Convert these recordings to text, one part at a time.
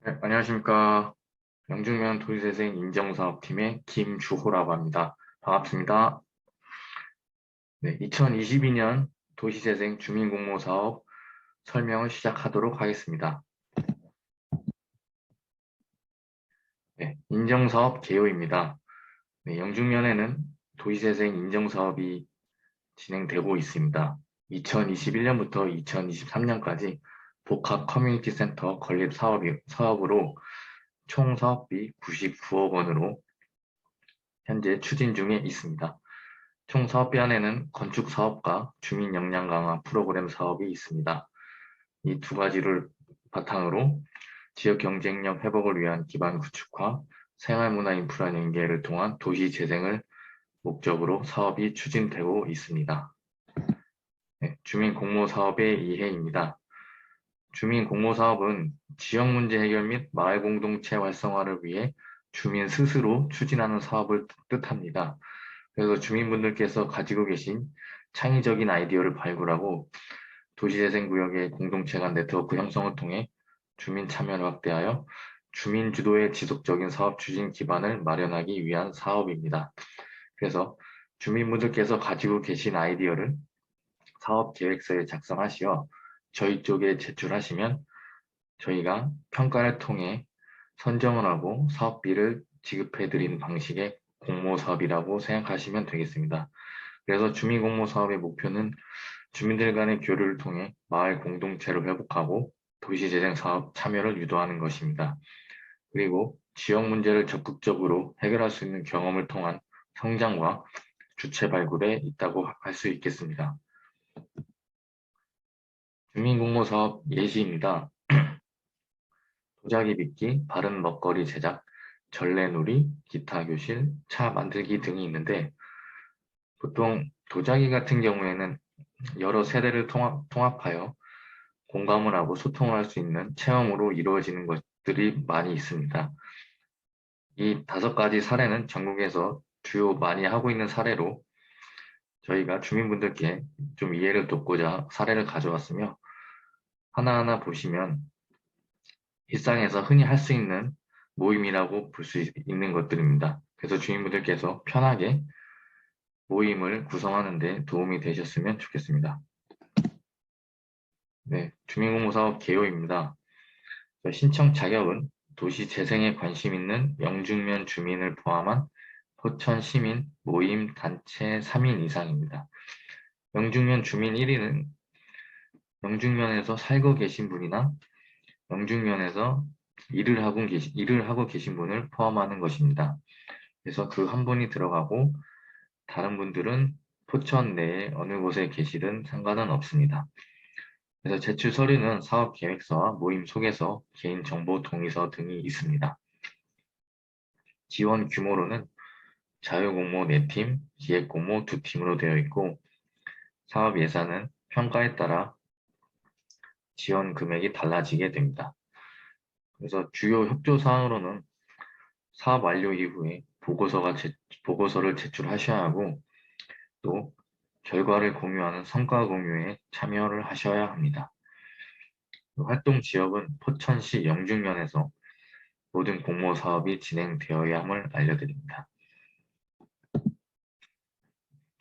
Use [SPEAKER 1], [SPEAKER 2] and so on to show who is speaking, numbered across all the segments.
[SPEAKER 1] 네, 안녕하십니까. 영중면 도시재생 인정사업팀의 김주호라고 합니다. 반갑습니다. 네, 2022년 도시재생 주민공모사업 설명을 시작하도록 하겠습니다. 네, 인정사업 개요입니다. 네, 영중면에는 도시재생 인정사업이 진행되고 있습니다. 2021년부터 2023년까지 복합 커뮤니티 센터 건립 사업으로 총 사업비 99억 원으로 현재 추진 중에 있습니다. 총 사업비 안에는 건축 사업과 주민 역량 강화 프로그램 사업이 있습니다. 이 두 가지를 바탕으로 지역 경쟁력 회복을 위한 기반 구축과 생활문화 인프라 연계를 통한 도시 재생을 목적으로 사업이 추진되고 있습니다. 네, 주민 공모 사업의 이해입니다. 주민 공모 사업은 지역 문제 해결 및 마을 공동체 활성화를 위해 주민 스스로 추진하는 사업을 뜻합니다. 그래서 주민분들께서 가지고 계신 창의적인 아이디어를 발굴하고 도시재생구역의 공동체 간 네트워크 형성을 통해 주민 참여를 확대하여 주민 주도의 지속적인 사업 추진 기반을 마련하기 위한 사업입니다. 그래서 주민분들께서 가지고 계신 아이디어를 사업 계획서에 작성하시어 저희 쪽에 제출하시면 저희가 평가를 통해 선정을 하고 사업비를 지급해 드리는 방식의 공모사업이라고 생각하시면 되겠습니다. 그래서 주민공모사업의 목표는 주민들 간의 교류를 통해 마을 공동체를 회복하고 도시재생 사업 참여를 유도하는 것입니다. 그리고 지역 문제를 적극적으로 해결할 수 있는 경험을 통한 성장과 주체 발굴에 있다고 할 수 있겠습니다. 주민공모사업 예시입니다. 도자기 빚기, 바른 먹거리 제작, 전래놀이, 기타 교실, 차 만들기 등이 있는데 보통 도자기 같은 경우에는 여러 세대를 통합하여 공감을 하고 소통을 할 수 있는 체험으로 이루어지는 것들이 많이 있습니다. 이 5가지 사례는 전국에서 주요 많이 하고 있는 사례로 저희가 주민분들께 좀 이해를 돕고자 사례를 가져왔으며 하나하나 보시면 일상에서 흔히 할 수 있는 모임이라고 볼 수 있는 것들입니다. 그래서 주민분들께서 편하게 모임을 구성하는 데 도움이 되셨으면 좋겠습니다. 네, 주민공모사업 개요입니다. 신청 자격은 도시 재생에 관심 있는 영중면 주민을 포함한 포천 시민 모임 단체 3인 이상입니다. 영중면 주민 1위는 영중면에서 살고 계신 분이나 영중면에서 일을 하고 계신 분을 포함하는 것입니다. 그래서 그 한 분이 들어가고 다른 분들은 포천 내에 어느 곳에 계시든 상관은 없습니다. 그래서 제출 서류는 사업 계획서와 모임 소개서, 개인정보 동의서 등이 있습니다. 지원 규모로는 자유공모 4팀, 기획공모 2팀으로 되어 있고 사업 예산은 평가에 따라 지원 금액이 달라지게 됩니다. 그래서 주요 협조 사항으로는 사업 완료 이후에 보고서를 제출하셔야 하고 또 결과를 공유하는 성과 공유에 참여를 하셔야 합니다. 활동 지역은 포천시 영중면에서 모든 공모 사업이 진행되어야 함을 알려드립니다.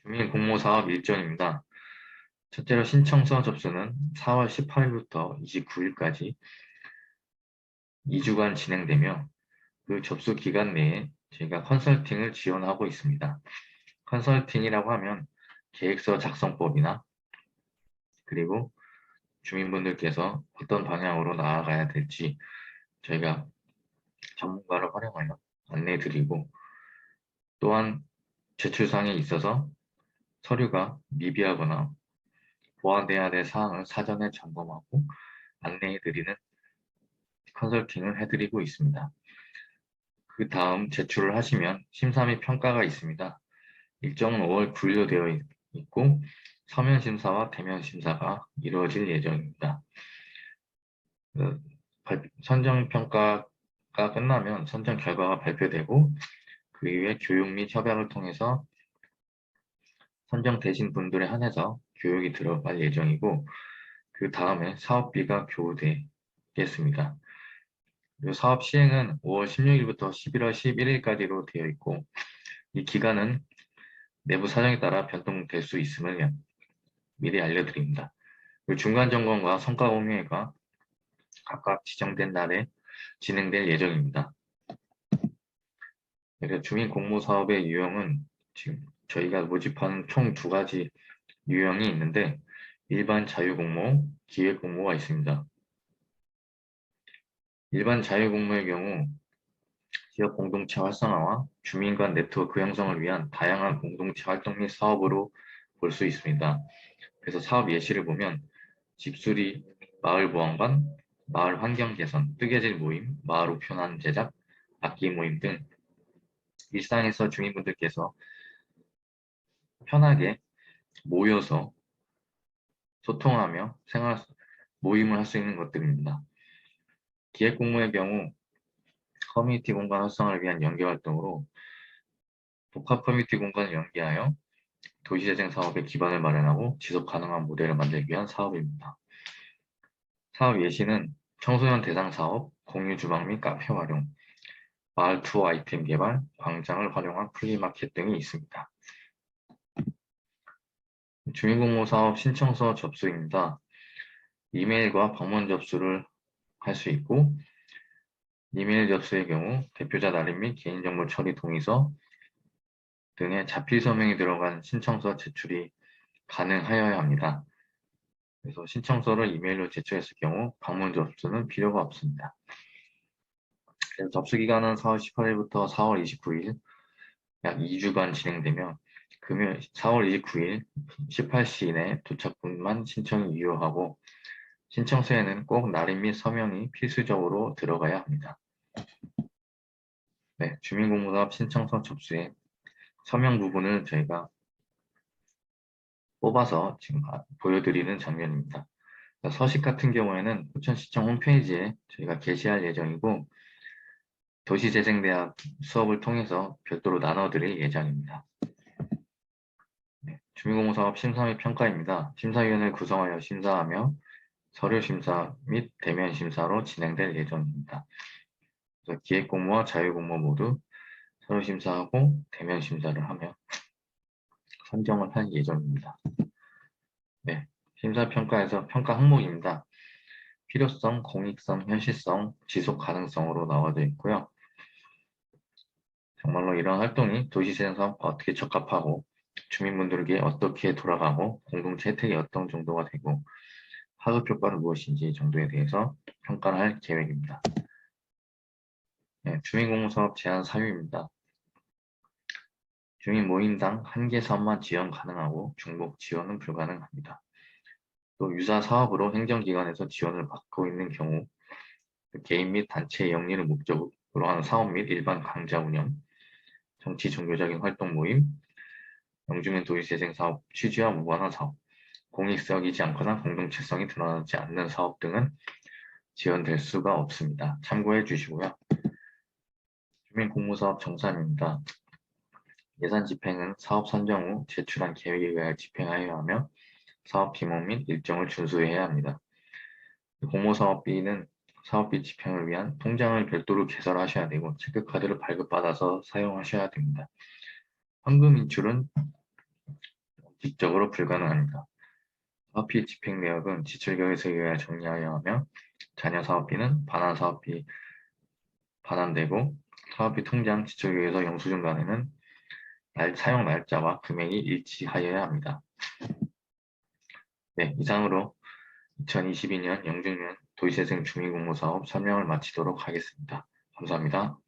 [SPEAKER 1] 주민 공모 사업 일정입니다. 첫째로 신청서 접수는 4월 18일부터 29일까지 2주간 진행되며 그 접수 기간 내에 저희가 컨설팅을 지원하고 있습니다. 컨설팅이라고 하면 계획서 작성법이나 그리고 주민분들께서 어떤 방향으로 나아가야 될지 저희가 전문가를 활용하여 안내해드리고 또한 제출사항에 있어서 서류가 미비하거나 보완돼야 될 사항을 사전에 점검하고 안내해드리는 컨설팅을 해드리고 있습니다. 그 다음 제출을 하시면 심사 및 평가가 있습니다. 일정은 5월 9일로 되어 있고 서면 심사와 대면 심사가 이루어질 예정입니다. 선정 평가가 끝나면 선정 결과가 발표되고 그 이후에 교육 및 협약을 통해서 선정되신 분들에 한해서 교육이 들어갈 예정이고 그 다음에 사업비가 교부되겠습니다. 그리고 사업 시행은 5월 16일부터 11월 11일까지로 되어 있고, 이 기간은 내부 사정에 따라 변동될 수 있음을 미리 알려드립니다. 그리고 중간 점검과 성과 공유회가 각각 지정된 날에 진행될 예정입니다. 그래서 주민 공모 사업의 유형은 지금 저희가 모집하는 총 두 가지 유형이 있는데, 일반 자유공모, 기획공모가 있습니다. 일반 자유공모의 경우 지역 공동체 활성화와 주민 간 네트워크 형성을 위한 다양한 공동체 활동 및 사업으로 볼 수 있습니다. 그래서 사업 예시를 보면 집수리, 마을 보안관, 마을 환경 개선, 뜨개질 모임, 마을 우편안 제작, 악기 모임 등 일상에서 주민분들께서 편하게 모여서 소통하며 모임을 할 수 있는 것들입니다. 기획공모의 경우 커뮤니티 공간 활성화를 위한 연계 활동으로 복합 커뮤니티 공간을 연계하여 도시재생 사업의 기반을 마련하고 지속 가능한 모델을 만들기 위한 사업입니다. 사업 예시는 청소년 대상 사업, 공유 주방 및 카페 활용, 마을 투어 아이템 개발, 광장을 활용한 플리마켓 등이 있습니다. 주민공모 사업 신청서 접수입니다. 이메일과 방문 접수를 할 수 있고, 이메일 접수의 경우 대표자 날인 및 개인정보 처리 동의서 등의 자필 서명이 들어간 신청서 제출이 가능하여야 합니다. 그래서 신청서를 이메일로 제출했을 경우 방문 접수는 필요가 없습니다. 그래서 접수 기간은 4월 18일부터 4월 29일 약 2주간 진행되며 금요일 4월 29일 18시 이내 도착분만 신청이 유효하고 신청서에는 꼭 날인 및 서명이 필수적으로 들어가야 합니다. 네, 주민공모사업 신청서 접수의 서명 부분을 저희가 뽑아서 지금 보여드리는 장면입니다. 서식 같은 경우에는 포천시청 홈페이지에 저희가 게시할 예정이고 도시재생대학 수업을 통해서 별도로 나눠드릴 예정입니다. 네, 주민공모사업 심사 및 평가입니다. 심사위원을 구성하여 심사하며 서류심사 및 대면심사로 진행될 예정입니다. 그래서 기획공모와 자유공모 모두 서류심사하고 대면심사를 하며 선정을 할 예정입니다. 네, 심사평가에서 평가 항목입니다. 필요성, 공익성, 현실성, 지속 가능성으로 나와져 있고요. 정말로 이런 활동이 도시재생 사업과 어떻게 적합하고 주민분들에게 어떻게 돌아가고 공동체 혜택이 어떤 정도가 되고 하급 효과는 무엇인지 정도에 대해서 평가를 할 계획입니다. 네, 주민공모사업 제한 사유입니다. 주민 모임당 1개 사업만 지원 가능하고 중복 지원은 불가능합니다. 또 유사 사업으로 행정기관에서 지원을 받고 있는 경우 개인 및 단체의 영리를 목적으로 하는 사업 및 일반 강좌 운영, 정치 종교적인 활동 모임, 영주민 도시재생 사업 취지와 무관한 사업, 공익성이지 않거나 공동체성이 드러나지 않는 사업 등은 지원될 수가 없습니다. 참고해 주시고요. 주민공모사업 정산입니다. 예산 집행은 사업 선정 후 제출한 계획에 의하여 집행하여야 하며 사업 비용 및 일정을 준수해야 합니다. 공모사업비는 사업비 집행을 위한 통장을 별도로 개설하셔야 되고 체크카드를 발급받아서 사용하셔야 됩니다. 현금 인출은 원칙적으로 불가능합니다. 사업비 집행 내역은 지출계획서에 의하여 정리하여야 하며 자녀 사업비는 반환 사업비 반환되고 사업비 통장 지출계획서 영수증간에는 사용 날짜와 금액이 일치하여야 합니다. 네, 이상으로 2022년 영주면 도시재생 주민공모사업 설명을 마치도록 하겠습니다. 감사합니다.